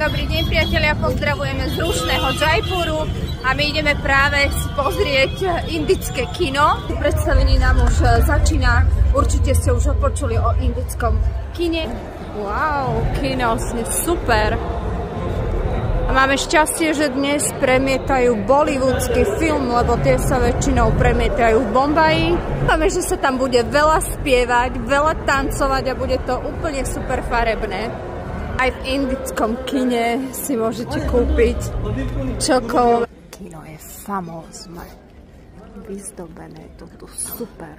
Dobrý deň, priatelia, pozdravujeme z rušného Jaipuru a my ideme práve si pozrieť indické kino. Predstavenie nám už začína, určite ste už počuli o indickom kine. Wow, kino je super. A máme šťastie, že dnes premietajú bollywoodský film, lebo tie sa väčšinou premietajú v Bombaji. Dúfame, že sa tam bude veľa spievať, veľa tancovať a bude to úplne super farebné. Aj v indickom kine si môžete kúpiť čokoľvek. Kino je famózne, vyzdobené, to tu super.